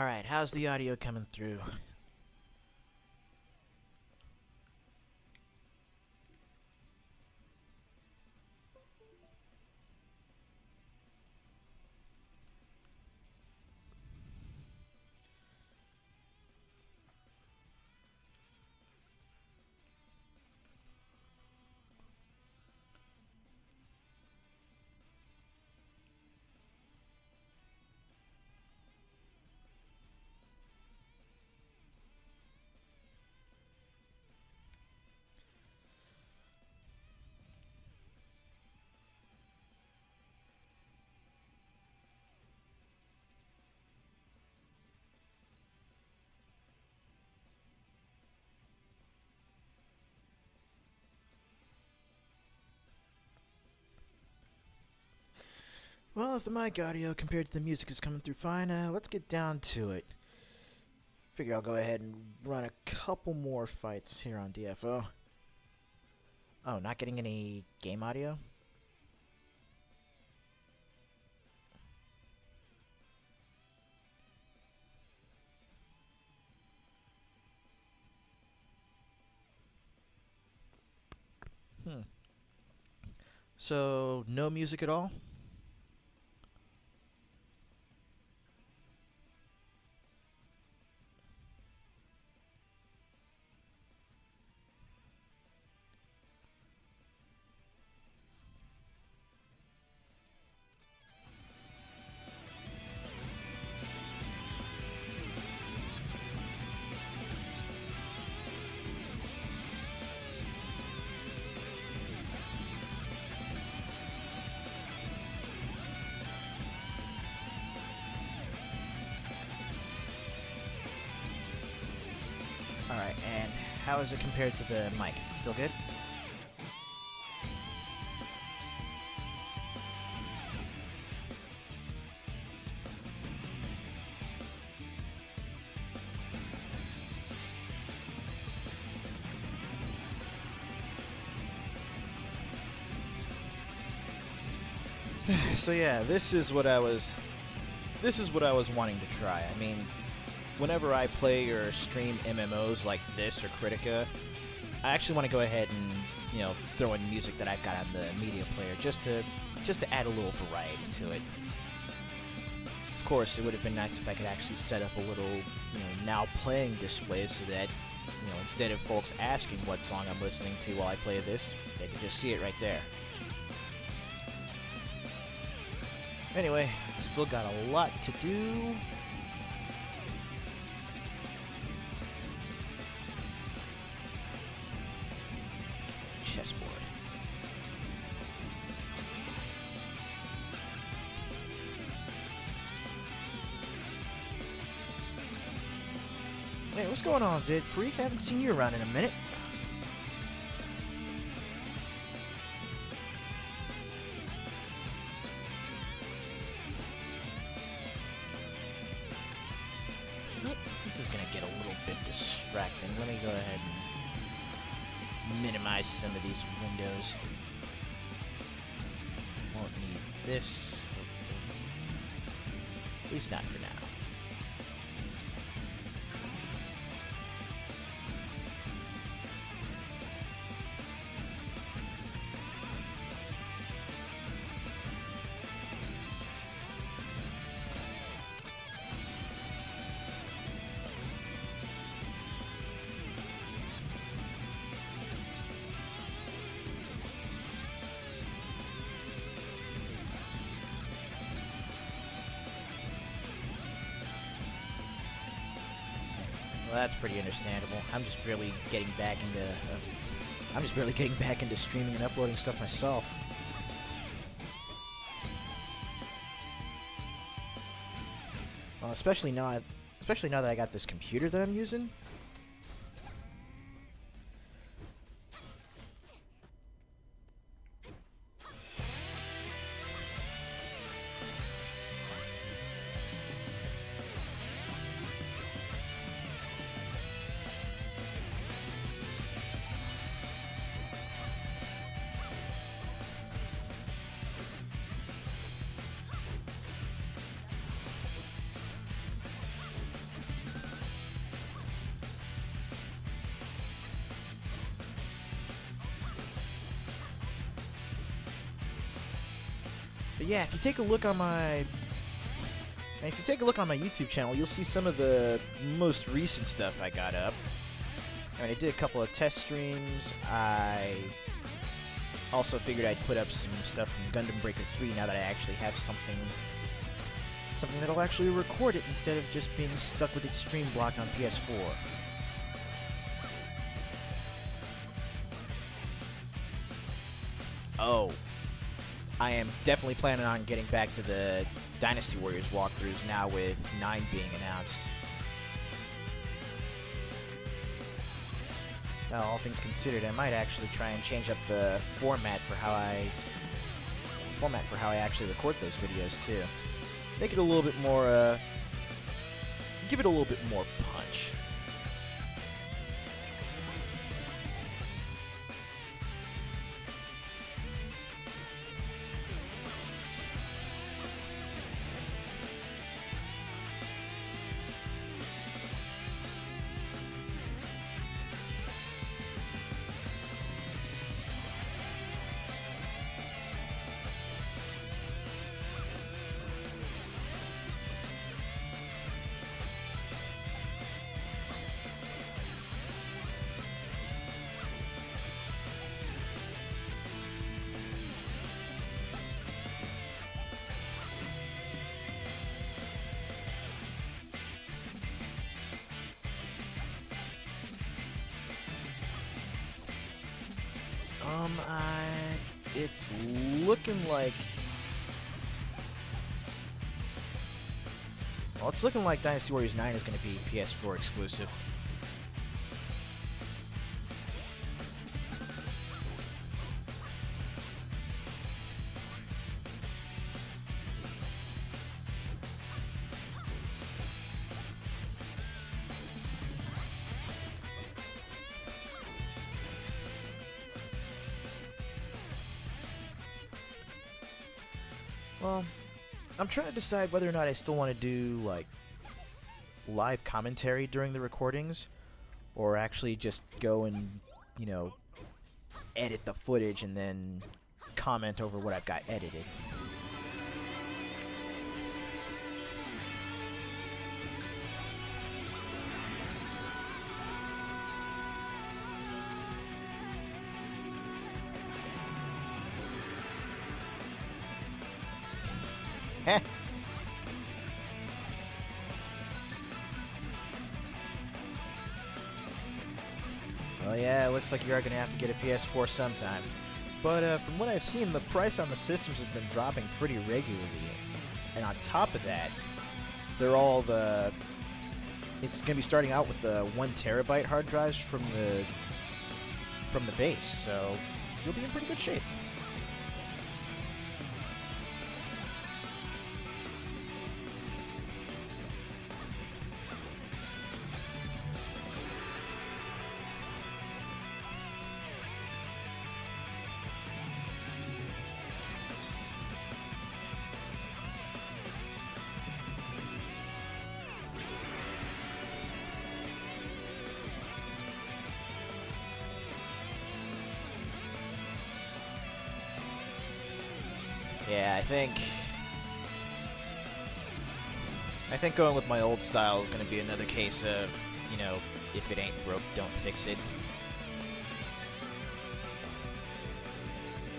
Alright, how's the audio coming through? Well, if the mic audio compared to the music is coming through fine, let's get down to it. Figure I'll go ahead and run a couple more fights here on DFO. Oh, not getting any game audio? So, no music at all? Alright, and how is it compared to the mic? Is it still good? So yeah, this is what I was wanting to try. I mean, whenever I play or stream MMOs like this or Critica, I actually want to go ahead and, throw in music that I've got on the media player just to add a little variety to it. Of course, it would have been nice if I could actually set up a little, now playing display so that, instead of folks asking what song I'm listening to while I play this, they could just see it right there. Anyway, still got a lot to do. Chessboard. Hey, what's going on, Vid Freak? I haven't seen you around in a minute. This is gonna get a little bit distracting. Let me go ahead and minimize some of these windows. Won't need this. At least not for now. Well, that's pretty understandable. I'm just barely getting back into streaming and uploading stuff myself. Well, especially now that I got this computer that I'm using. But yeah, if you take a look on my YouTube channel, you'll see some of the most recent stuff I got up. I mean, I did a couple of test streams. I also figured I'd put up some stuff from Gundam Breaker 3 now that I actually have something that'll actually record it instead of just being stuck with it stream blocked on PS4. Oh, I am definitely planning on getting back to the Dynasty Warriors walkthroughs now with 9 being announced. Now, all things considered, I might actually try and change up the format for how I actually record those videos too. Make it a little bit more, give it a little bit more punch. It's looking like... Well, it's looking like Dynasty Warriors 9 is going to be PS4 exclusive. Well, I'm trying to decide whether or not I still want to do, like, live commentary during the recordings, or actually just go and, you know, edit the footage and then comment over what I've got edited. Heh. Well, yeah, it looks like you are going to have to get a PS4 sometime. But from what I've seen, the price on the systems has been dropping pretty regularly. And on top of that, they're all the... It's going to be starting out with the 1 terabyte hard drives from the base, so you'll be in pretty good shape. Yeah, I think going with my old style is going to be another case of, you know, if it ain't broke, don't fix it.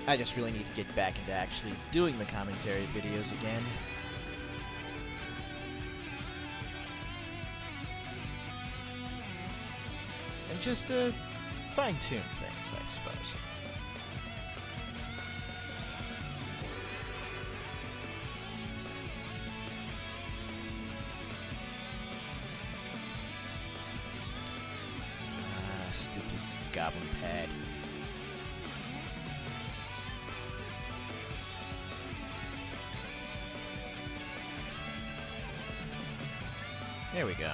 I just really need to get back into actually doing the commentary videos again. And just fine-tune things, I suppose. Stupid goblin pad. There we go.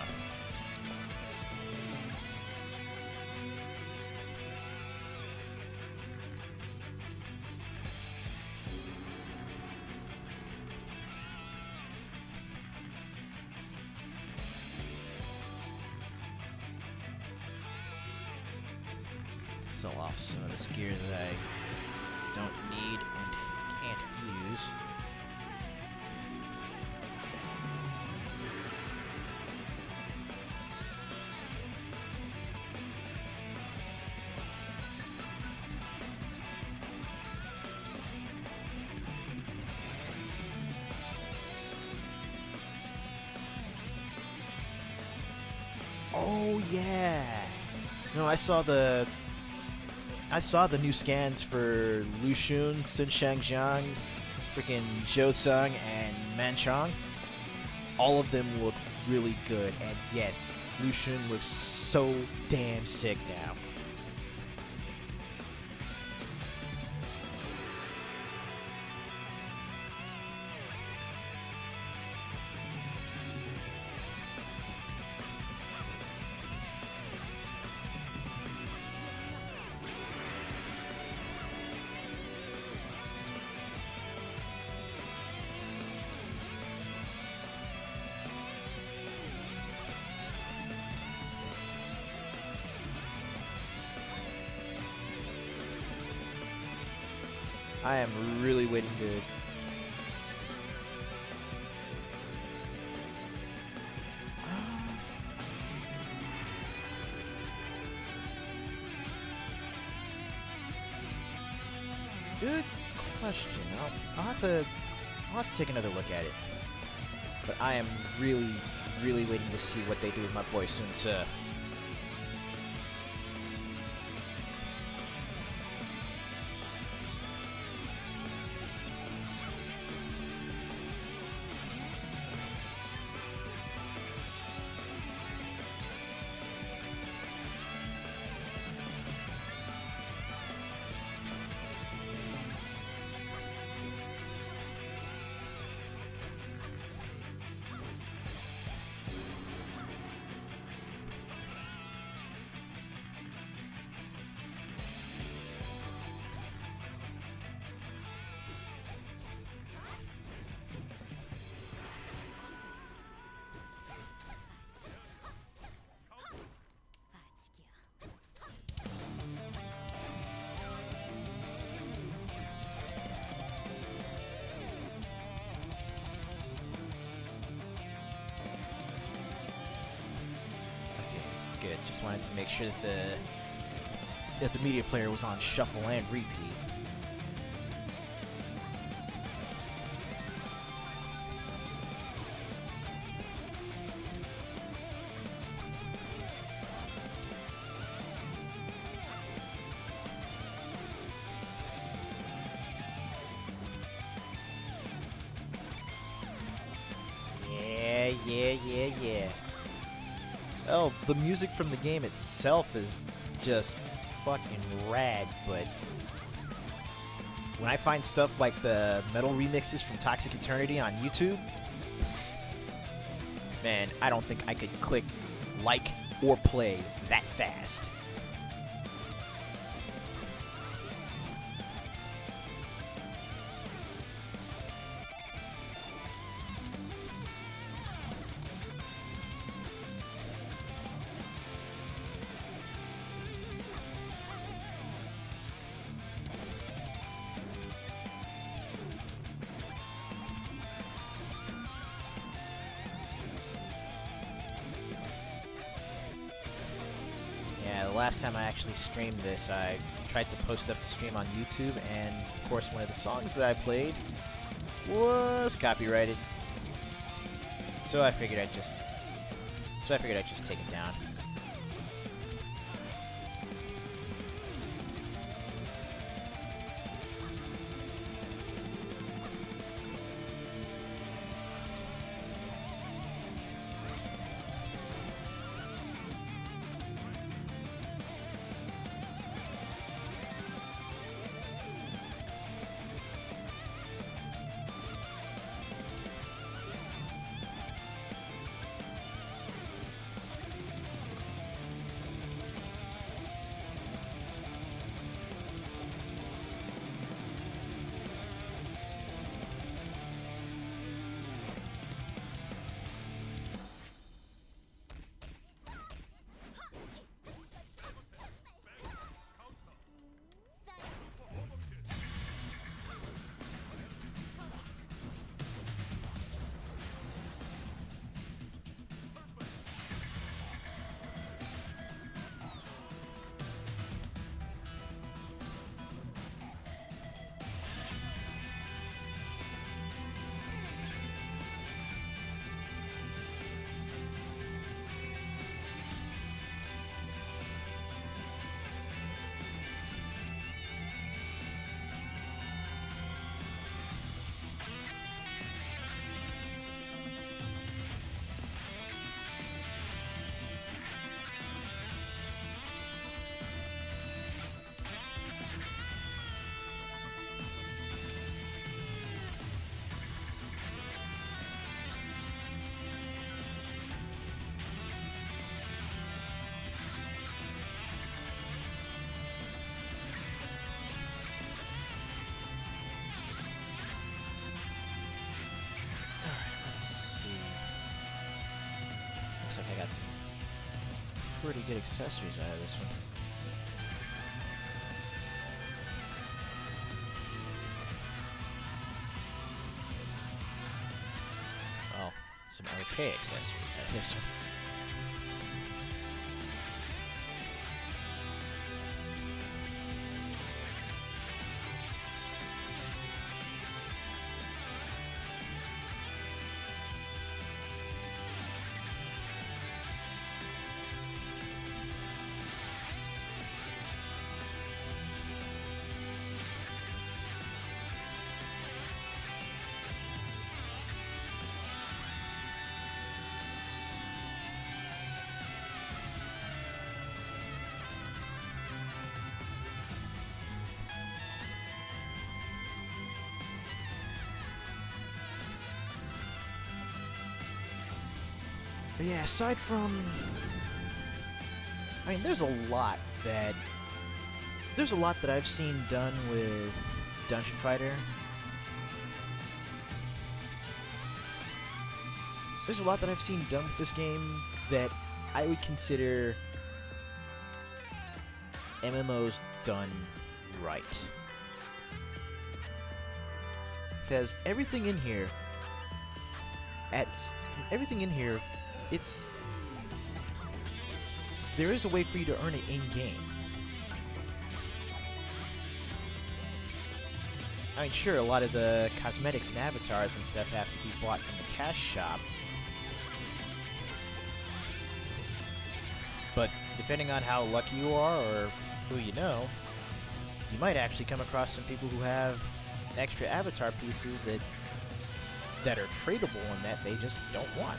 Sell off some of this gear that I don't need and can't use. Oh yeah. No, I saw the new scans for Lu Xun, Sun Shangjiang, freaking Zhou Tsung, and Manchong. All of them look really good, and yes, Lu Xun looks so damn sick now. I am really waiting to... Good question. I'll have to take another look at it. But I am really, really waiting to see what they do with my boy Sun Ce. Good. Just wanted to make sure that the media player was on shuffle and repeat. Yeah. Oh, the music from the game itself is just fucking rad, but when I find stuff like the metal remixes from Toxic Eternity on YouTube, man, I don't think I could click like or play that fast. Last time I actually streamed this, I tried to post up the stream on YouTube, and of course one of the songs that I played was copyrighted. So I figured I'd just take it down. Looks like I got some pretty good accessories out of this one. Oh, some okay accessories out of this one. But yeah, aside from... I mean, there's a lot that I've seen done with Dungeon Fighter. There's a lot that I've seen done with this game that I would consider MMOs done right. Because everything in here, there is a way for you to earn it in-game. I mean, sure, a lot of the cosmetics and avatars and stuff have to be bought from the cash shop. But depending on how lucky you are or who you know, you might actually come across some people who have extra avatar pieces that are tradable and that they just don't want.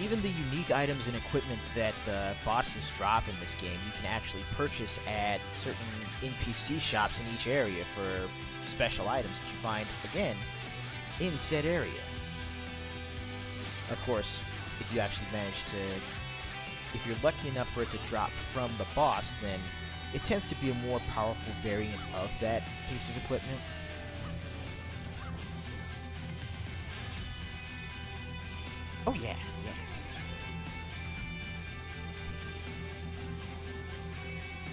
Even the unique items and equipment that the bosses drop in this game, you can actually purchase at certain NPC shops in each area for special items that you find, again, in said area. Of course, if you actually manage to... if you're lucky enough for it to drop from the boss, then it tends to be a more powerful variant of that piece of equipment. Oh yeah, yeah.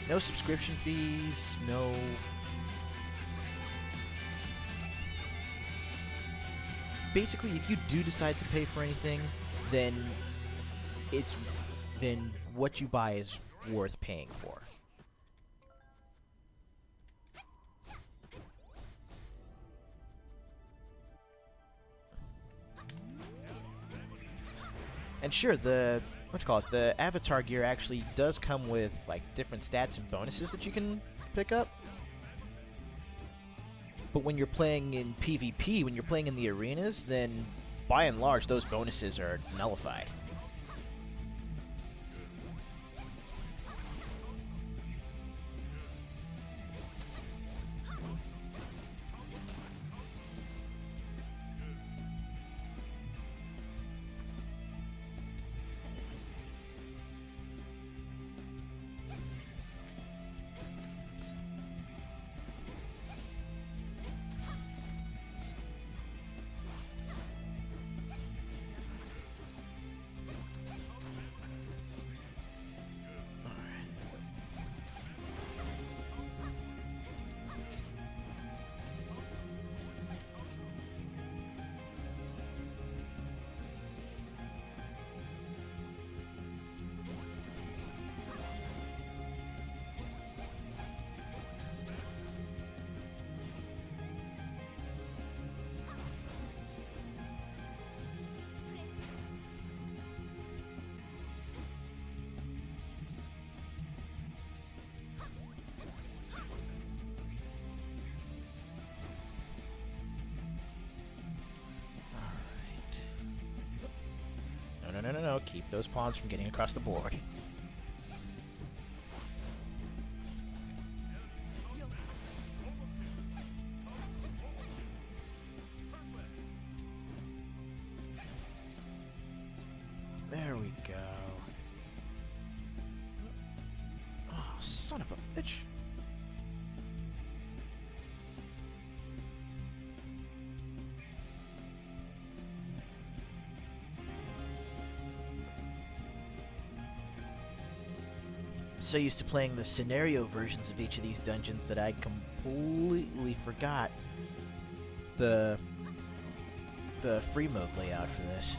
No subscription fees, no... Basically, if you do decide to pay for anything, then what you buy is worth paying for. And sure, the avatar gear actually does come with like different stats and bonuses that you can pick up. But when you're playing in PvP, when you're playing in the arenas, then by and large those bonuses are nullified. No, keep those pawns from getting across the board. There we go. son of a bitch. So used to playing the scenario versions of each of these dungeons that I completely forgot the free mode layout for this.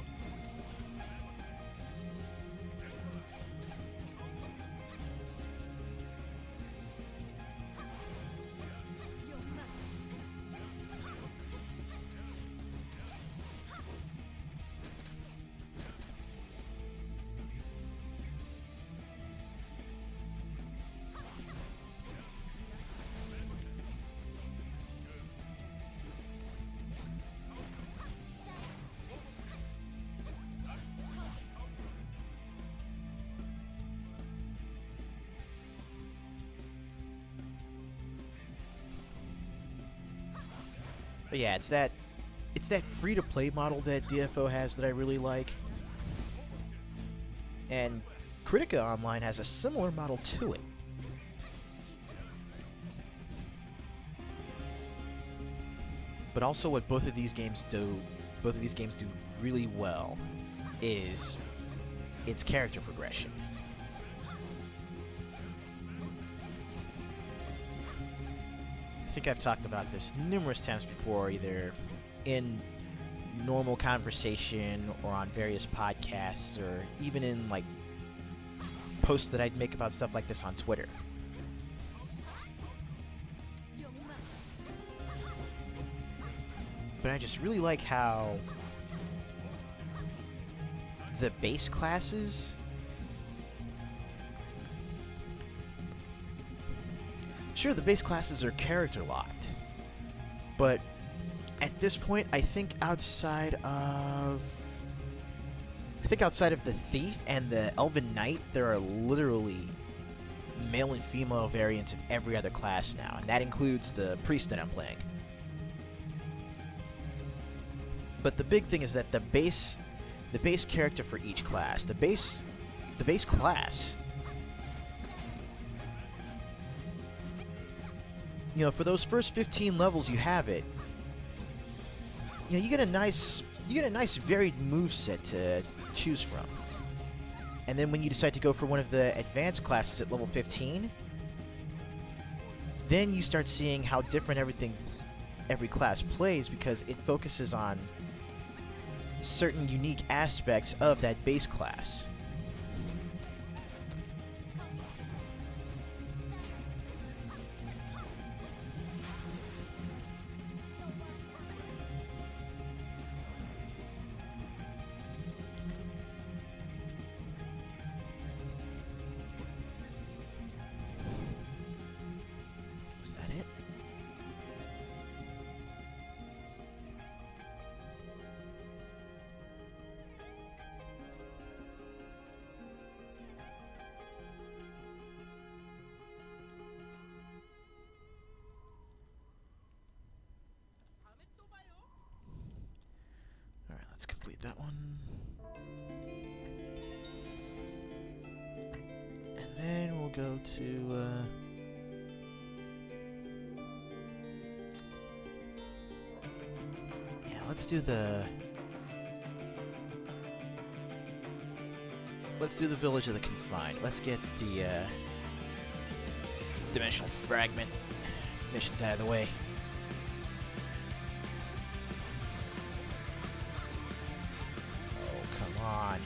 But yeah, it's that free-to-play model that DFO has that I really like. And Critica Online has a similar model to it. But also what both of these games do really well is its character progression. I think I've talked about this numerous times before, either in normal conversation or on various podcasts, or even in like posts that I'd make about stuff like this on Twitter. But I just really like how the base classes sure, the base classes are character locked, but at this point, I think outside of the Thief and the Elven Knight, there are literally male and female variants of every other class now, and that includes the Priest that I'm playing. But the big thing is that the base character for each class, the base class, you know, for those first 15 levels you have it, you know, you get a nice varied moveset to choose from. And then when you decide to go for one of the advanced classes at level 15, then you start seeing how different every class plays, because it focuses on certain unique aspects of that base class. Was that it? Alright, let's complete that one. And then we'll go to, let's do the Village of the Confined. Let's get the Dimensional Fragment missions out of the way. Oh, come on.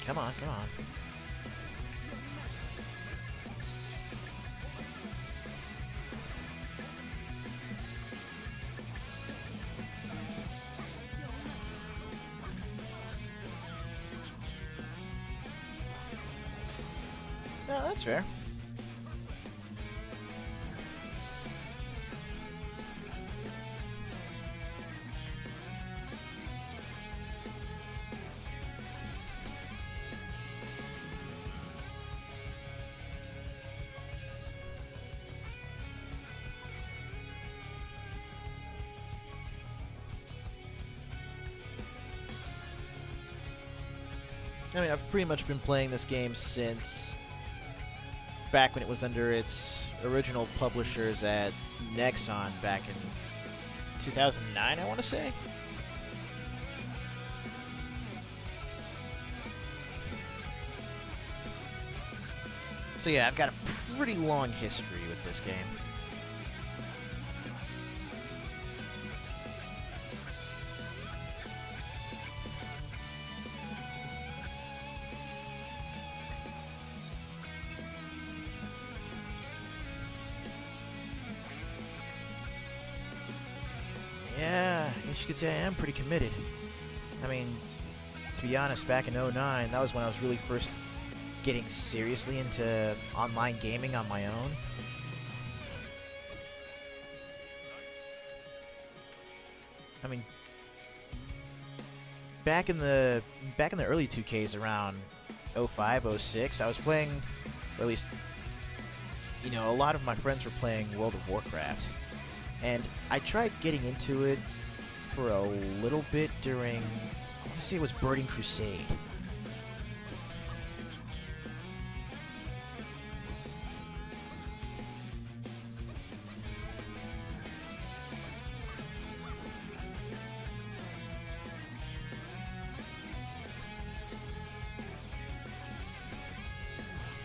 Come on, come on. No, that's fair. I mean, I've pretty much been playing this game since back when it was under its original publishers at Nexon back in 2009, I want to say. So yeah, I've got a pretty long history with this game. Yeah, I guess you could say I am pretty committed. I mean, to be honest, back in '09, that was when I was really first getting seriously into online gaming on my own. I mean, back in the early 2Ks around 05, 06, I was playing, or at least, you know, a lot of my friends were playing World of Warcraft. And I tried getting into it for a little bit during, I want to say it was Burning Crusade.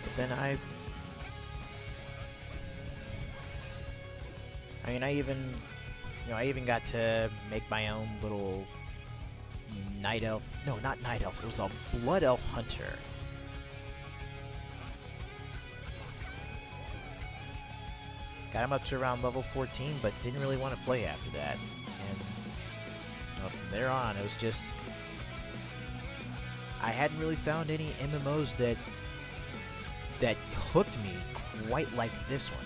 But then I mean, I even got to make my own little night elf. No, not night elf. It was a blood elf hunter. Got him up to around level 14, but didn't really want to play after that. And you know, from there on, it was just I hadn't really found any MMOs that hooked me quite like this one.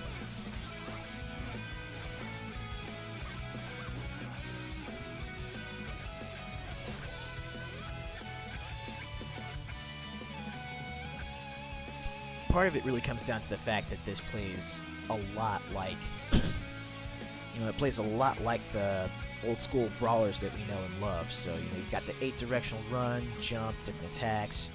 Part of it really comes down to the fact that this plays a lot like, you know, it plays a lot like the old school brawlers that we know and love. So, you know, you've got the 8-directional run, jump, different attacks.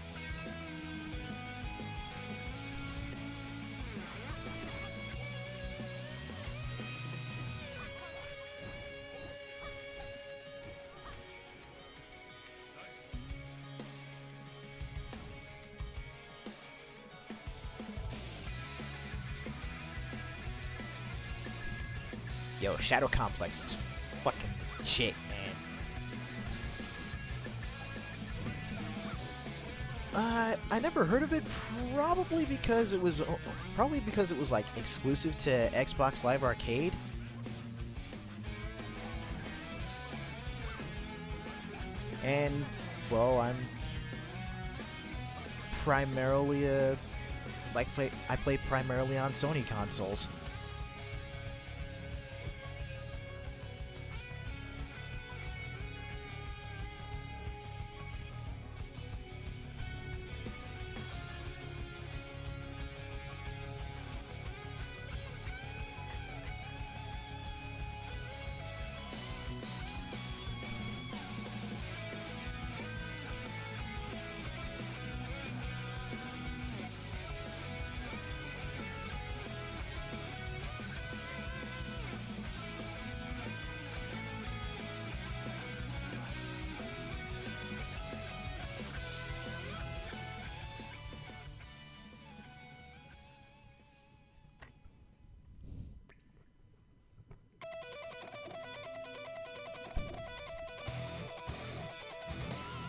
Yo, Shadow Complex is fucking shit, man. I never heard of it, probably because it was like exclusive to Xbox Live Arcade. And well, I'm primarily I play primarily on Sony consoles.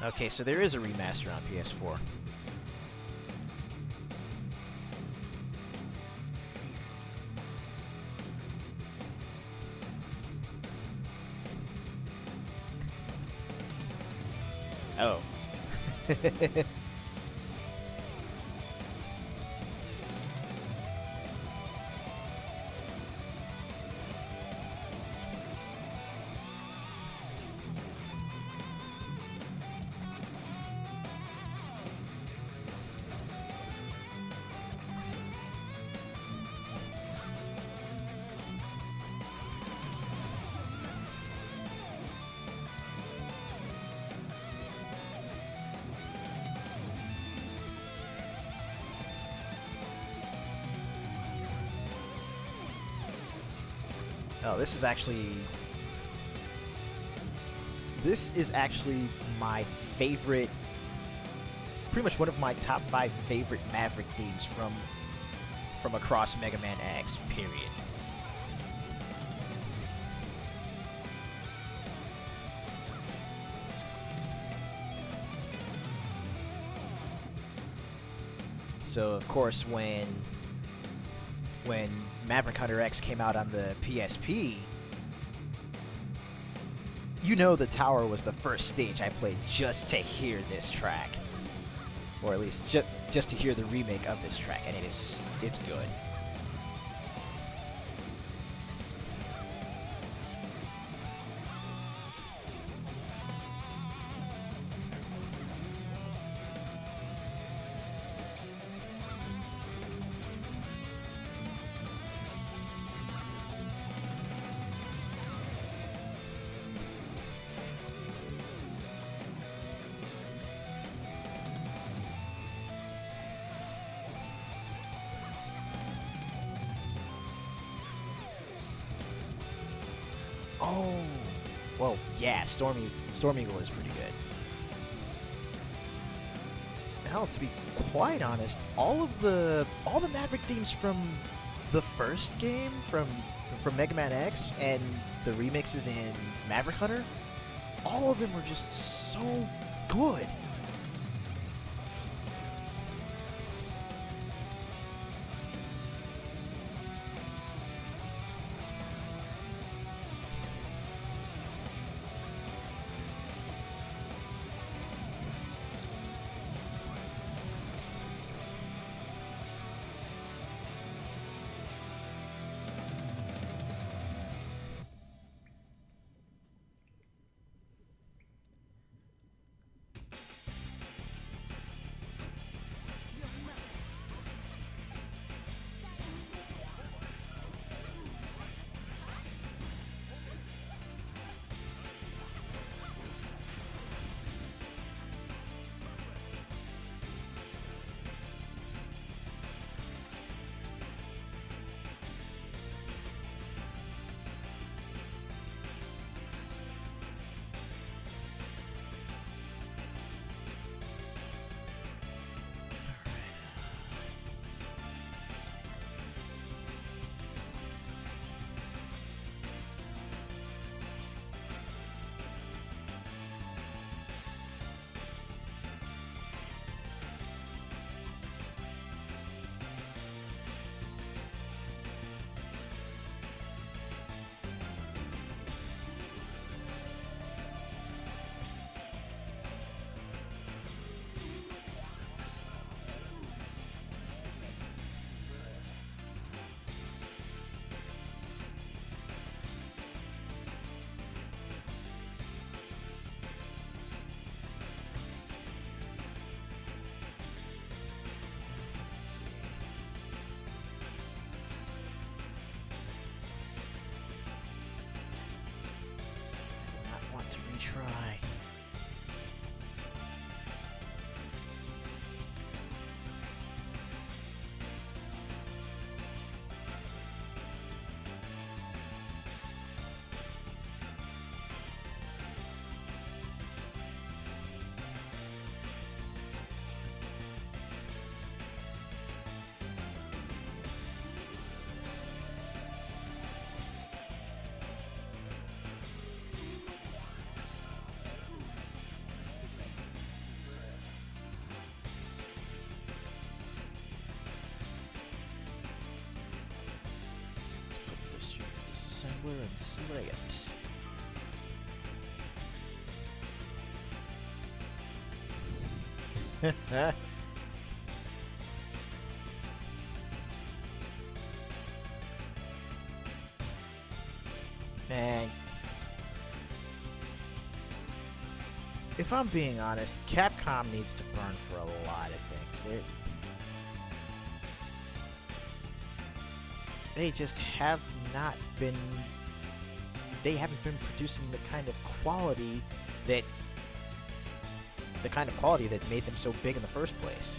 Okay, so there is a remaster on PS4. Oh. Oh, this is actually my favorite, pretty much one of my top 5 favorite Maverick themes from across Mega Man X, period. So of course when Maverick Hunter X came out on the PSP, you know the tower was the first stage I played just to hear this track. Or at least just to hear the remake of this track, and it's good. Oh, well, yeah, Storm Eagle is pretty good. Hell, to be quite honest, all the Maverick themes from the first game, from Mega Man X, and the remixes in Maverick Hunter, all of them were just so good. Try. And slay it. Man, if I'm being honest, Capcom needs to burn for a lot of things. They just have not been. They haven't been producing the kind of quality that made them so big in the first place.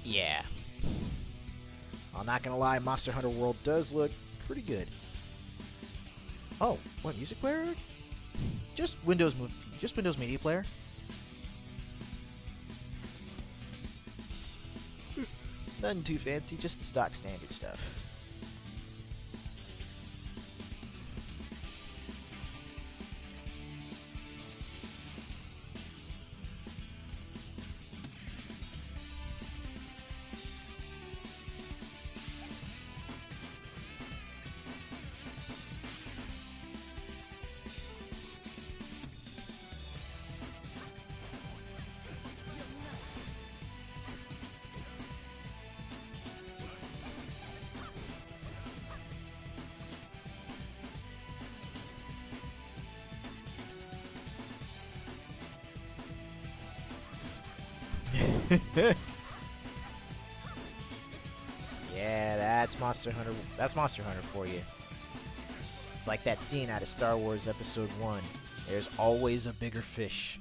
Yeah. I'm not gonna lie, Monster Hunter World does look pretty good. Oh, what music player? Just Windows Media Player. Nothing too fancy, just the stock standard stuff. Yeah, that's Monster Hunter. That's Monster Hunter for you. It's like that scene out of Star Wars Episode 1. There's always a bigger fish.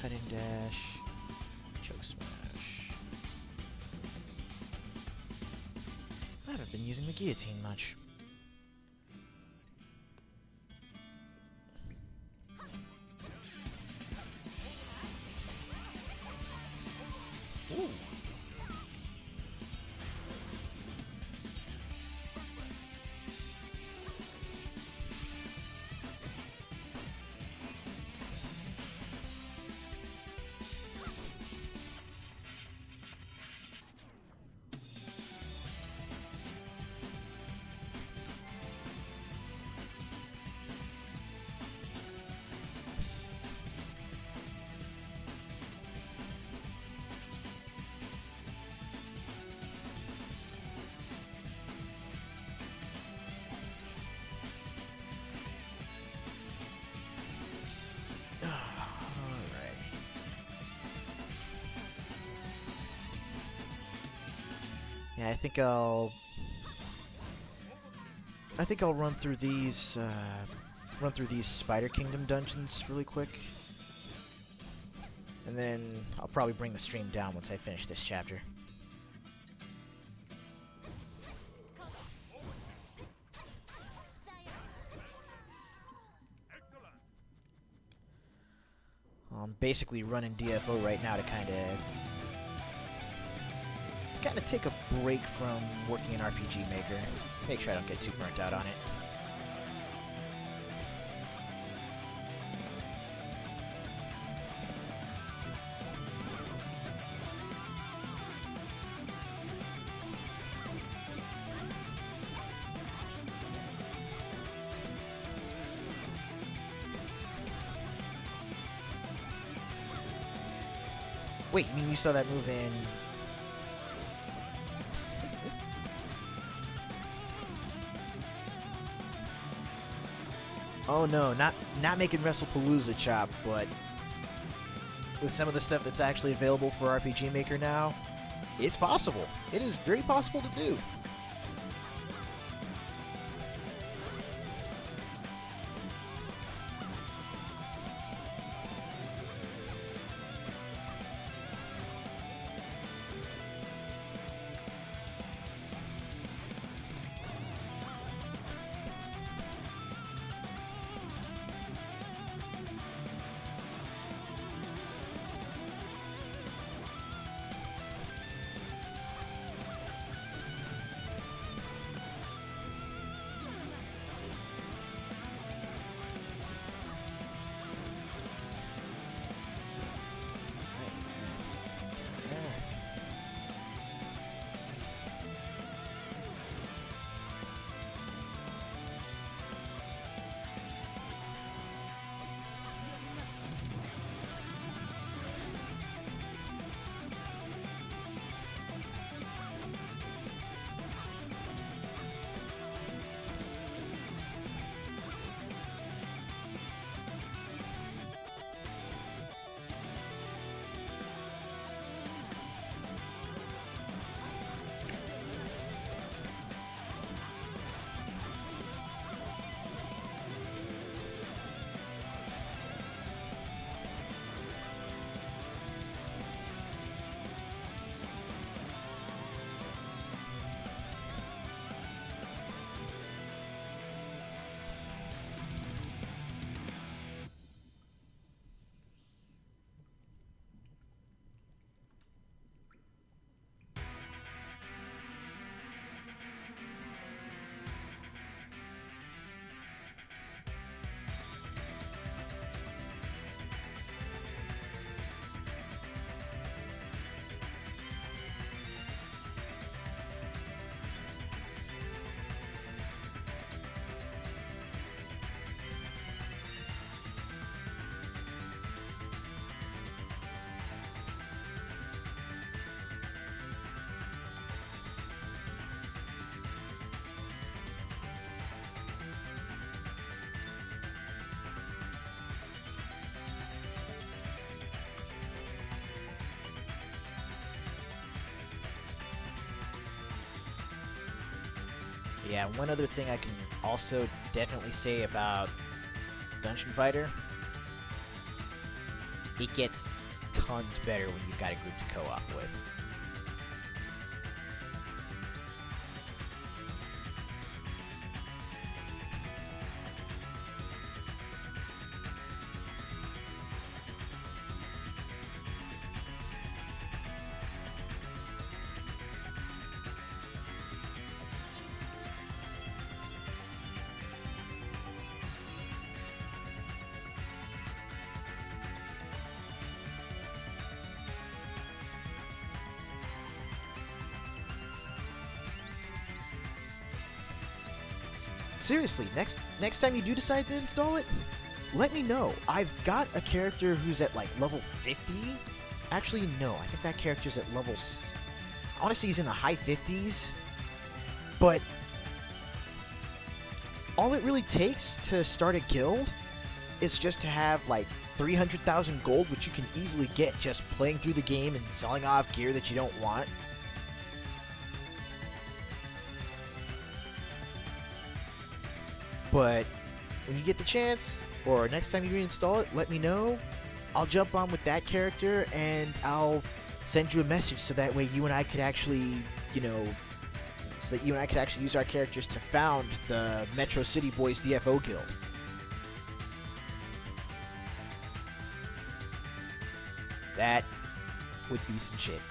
Cutting dash, choke smash. I haven't been using the guillotine much. Ooh. Yeah, I think I'll run through these Spider Kingdom dungeons really quick, and then I'll probably bring the stream down once I finish this chapter. I'm basically running DFO right now to kind of take a break from working in RPG Maker. Make sure I don't get too burnt out on it. Wait, you mean you saw that move in... Oh no, not making WrestlePalooza chop, but with some of the stuff that's actually available for RPG Maker now, it's possible. It is very possible to do. Yeah, one other thing I can also definitely say about Dungeon Fighter, it gets tons better when you've got a group to co-op with. Seriously, next time you do decide to install it, let me know. I've got a character who's at like level 50. Actually, no, I think that character's at levels... I want to say he's in the high 50s. But all it really takes to start a guild is just to have like 300,000 gold, which you can easily get just playing through the game and selling off gear that you don't want. But when you get the chance, or next time you reinstall it, let me know. I'll jump on with that character, and I'll send you a message so that way you and I could actually, so that you and I could actually use our characters to found the Metro City Boys DFO Guild. That would be some shit.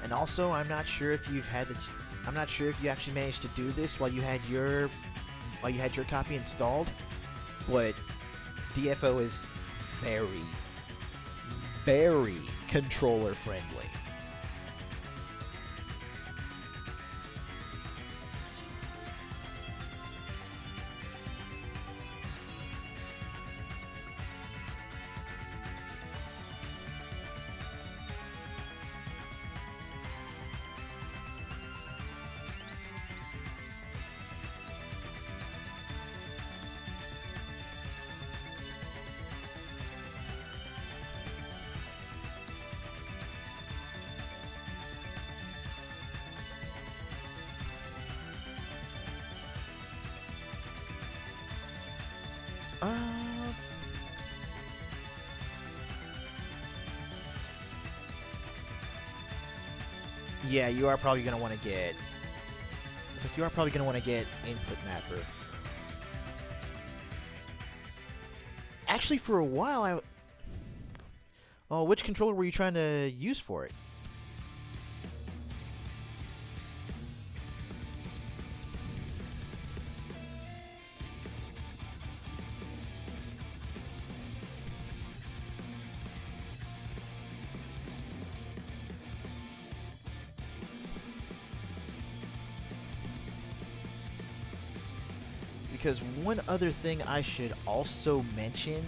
And also, I'm not sure if you've had I'm not sure if you actually managed to do this while you had your copy installed, but DFO is very, very controller friendly. Yeah, you are probably gonna want to get. It's like you are probably gonna want to get Input Mapper. Actually, for a while, oh, which controller were you trying to use for it? Because one other thing I should also mention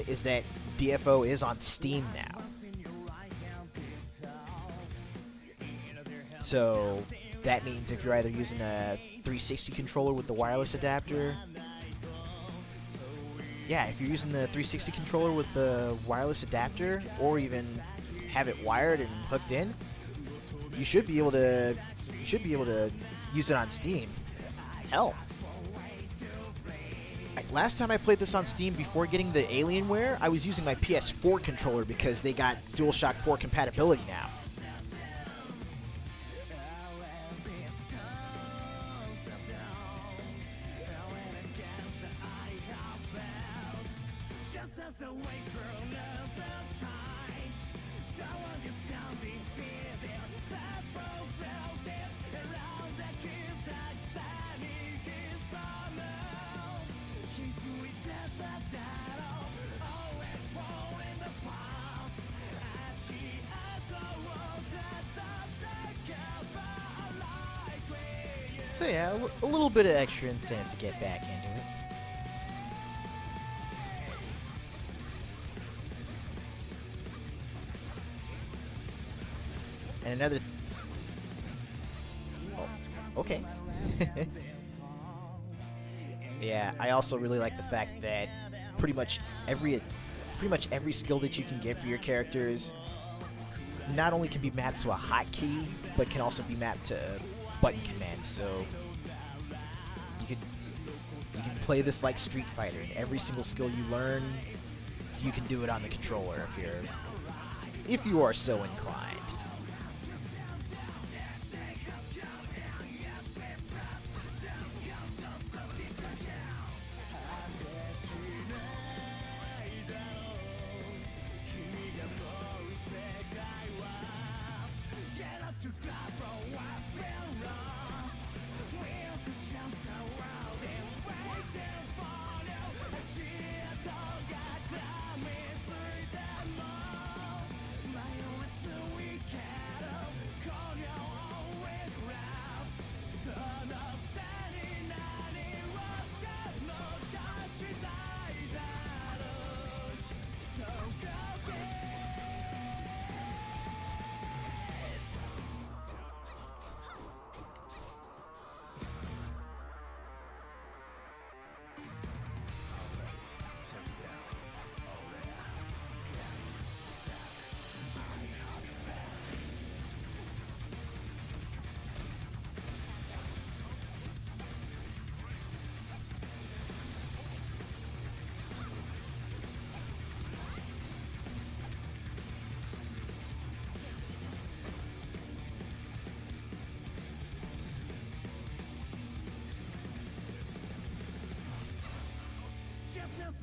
is that DFO is on Steam now. So that means if you're either using a 360 controller with the wireless adapter, yeah, if you're using the 360 controller with the wireless adapter, or even have it wired and hooked in, you should be able to use it on Steam. Hell, last time I played this on Steam before getting the Alienware, I was using my PS4 controller because they got DualShock 4 compatibility now. So yeah, a little bit of extra incentive to get back into it. And another... Oh, okay. Yeah, I also really like the fact that pretty much every skill that you can get for your characters not only can be mapped to a hotkey, but can also be mapped to button commands. So you can play this like Street Fighter, and every single skill you learn, you can do it on the controller if you are so inclined.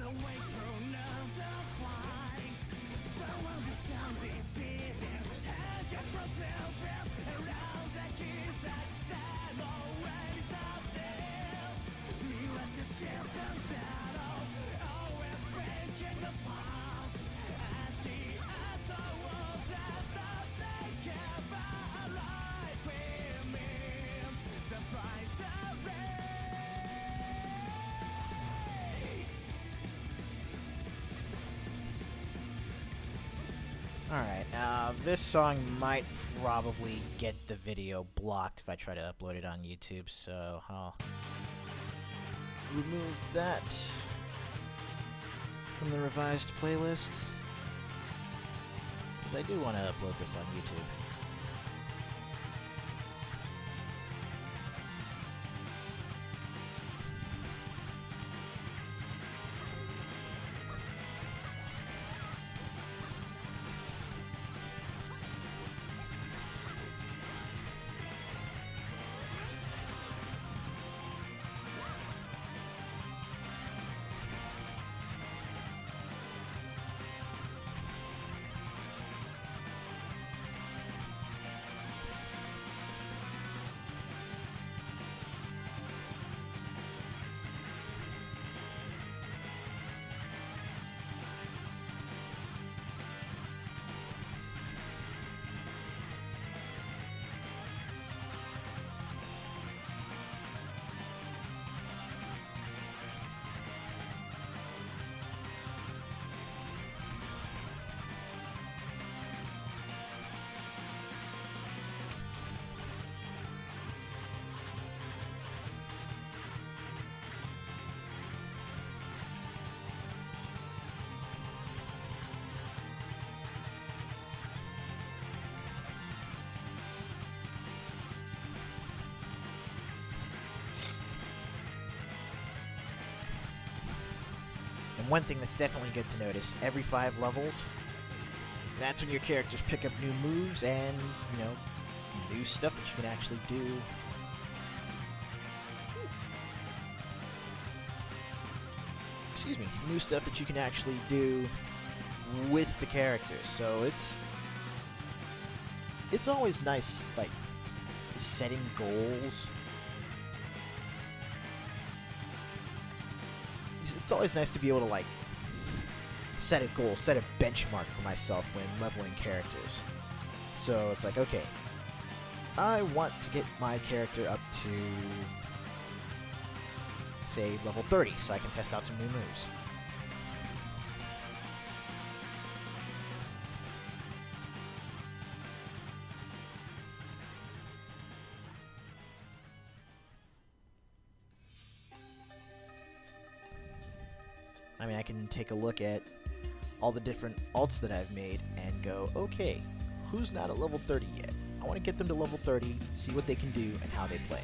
Away from another flight, so understanding fear. This song might probably get the video blocked if I try to upload it on YouTube, so I'll remove that from the revised playlist, because I do want to upload this on YouTube. And one thing that's definitely good to notice, every 5 levels, that's when your characters pick up new moves and, you know, new stuff that you can actually do. Excuse me, new stuff that you can actually do with the characters. So it's always nice, like, setting goals. It's always nice to be able to, like, set a goal, set a benchmark for myself when leveling characters. So it's like, okay, I want to get my character up to, say, level 30, so I can test out some new moves. I mean, I can take a look at all the different alts that I've made and go, okay, who's not at level 30 yet? I want to get them to level 30, see what they can do, and how they play.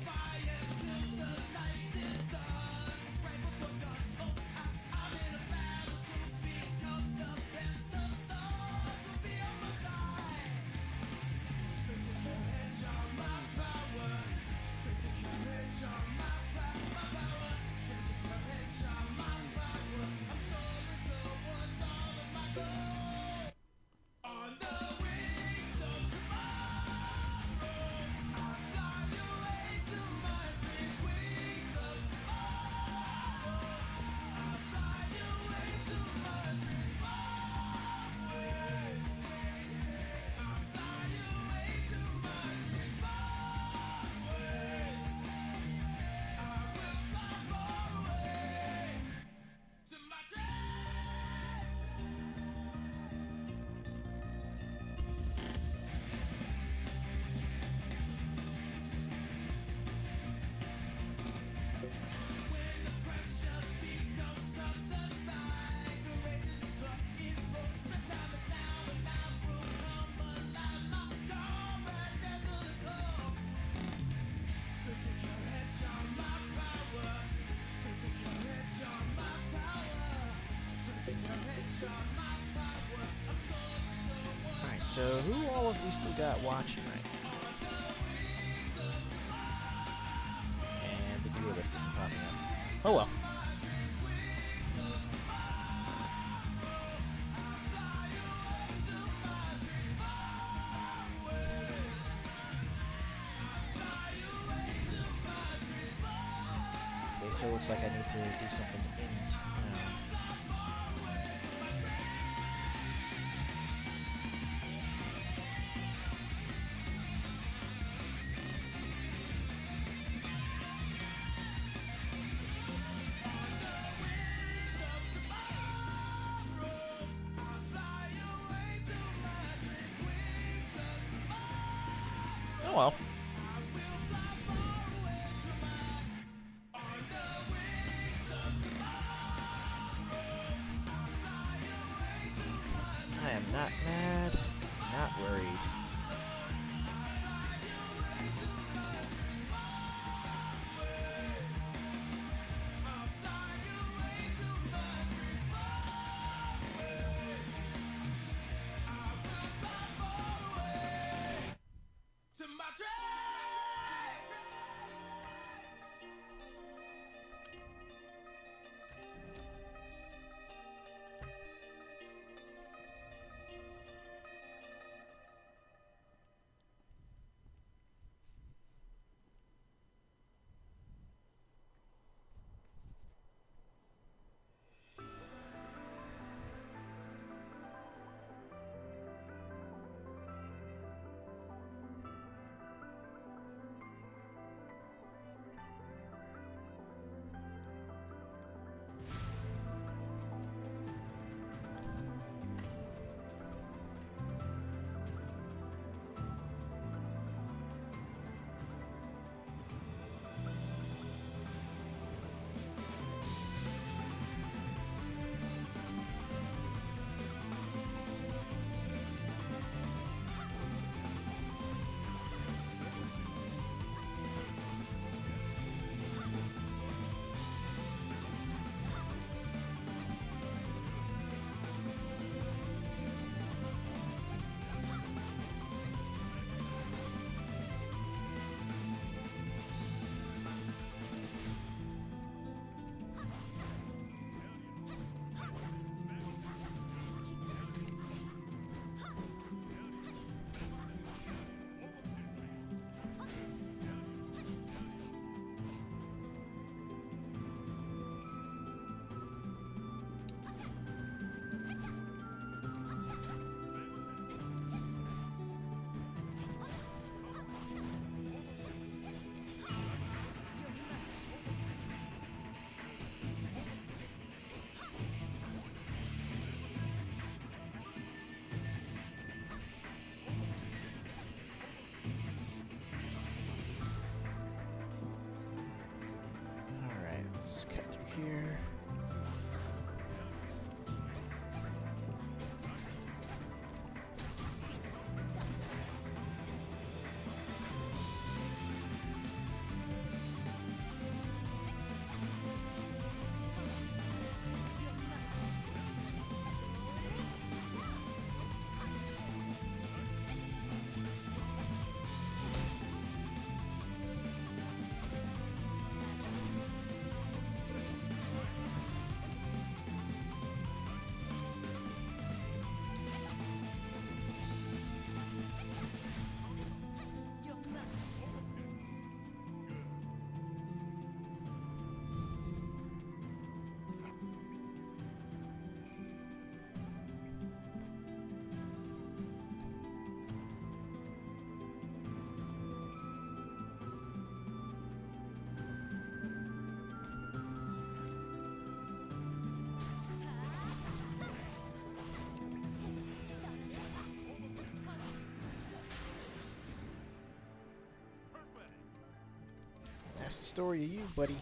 So, who all have we still got watching right now? And the viewer list isn't popping up. Oh well. Okay, so it looks like I need to do something in town. well. I am not mad, not worried. Let's cut through here. That's the story of you, buddy.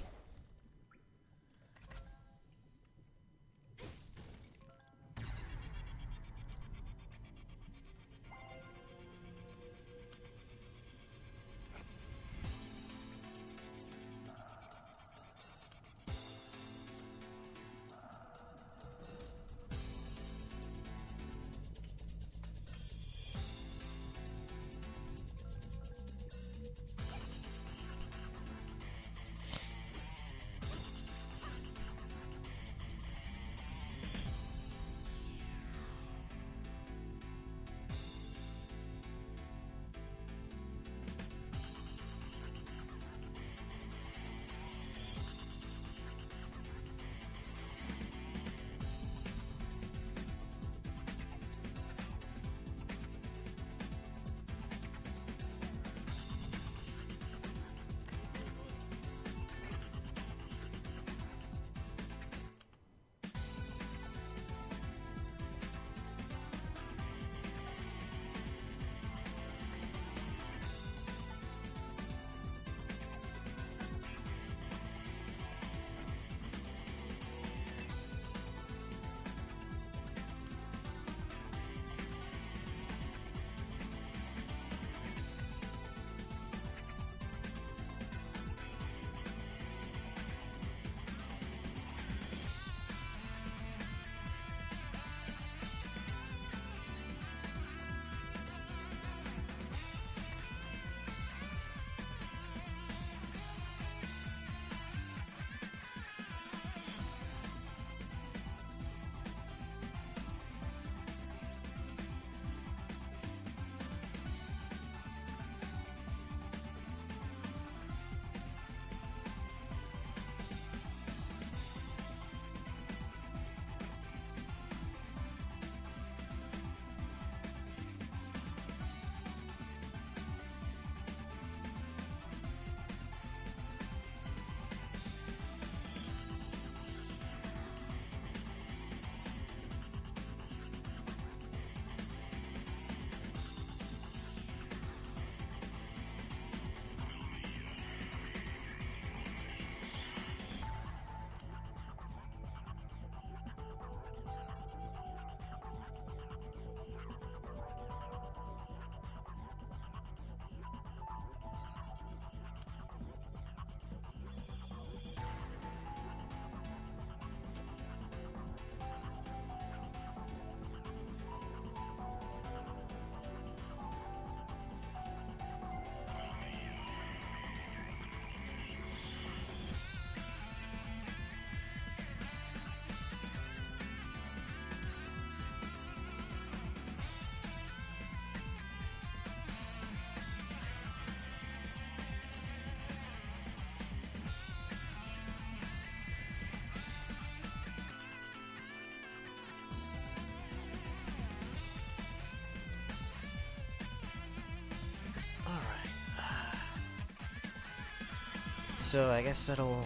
So I guess that'll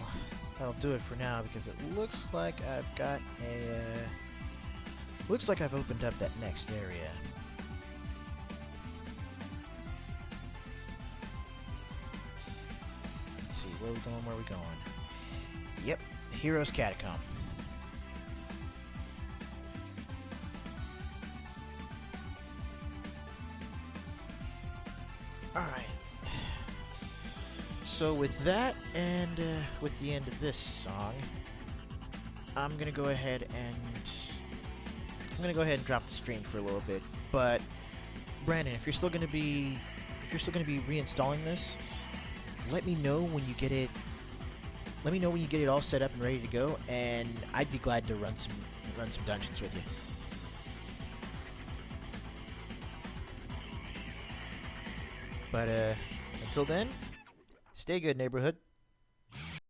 do it for now, because it looks like I've got a looks like I've opened up that next area. Let's see, where are we going? Where are we going? Yep, Heroes Catacomb. Alright. So with that, and with the end of this song, I'm gonna go ahead and drop the stream for a little bit. But Brandon, if you're still gonna be reinstalling this, let me know when you get it. Let me know when you get it all set up and ready to go, and I'd be glad to run some dungeons with you. But until then, stay good, neighborhood.